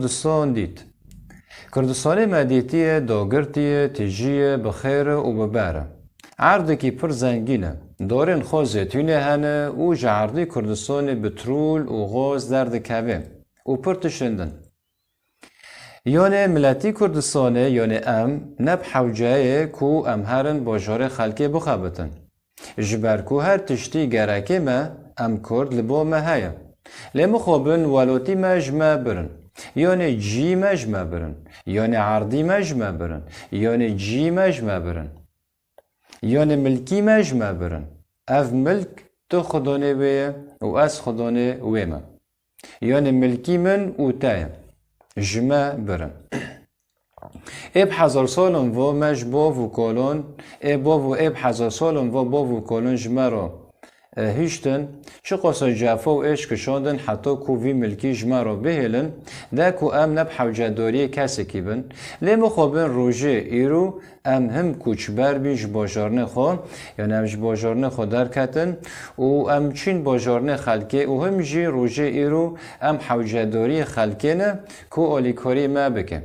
کردستان دیت کردستان مدیتیه داگرتیه تیجیه بخیره و ببره عرضی که پر زنگینه دارن خوزه تونه هنه و جعردی کردستان بترول و غاز درد کبه و پر تشندن یعنی ملتی کردستانه یعنی نب حوجه کو هرن باجار خلکی بخابتن جبرکو هر تشتی گرکه ما کرد لبا ما هیا لما خوابن ولوتی مجمع برن یعنی جی مجمع برن یعنی عردی مجمع برن یعنی جی مجمع برن یعنی ملکی مجمع برن اف ملک تو خدانه ویه و از خدانه ویمه یعنی ملکی من و تایم جمع برن اب هزار سالن و مج باو و کالون اب هزار سالن و باو و کالون جمع را هیشتن چه قصه جفا و عشق شاندن حتی کووی ملکی جمع را بهلن ده کو نب حوجه داری کسی کی بن لیمو خوابن روژه ایرو هم کوچبر بیش باجارنه خواه یعنی همش باجارنه خود در کتن و چین باجارنه خلکه و هم جی روژه ایرو حوجه داری خلکه نه کو آلیکاری ما بکن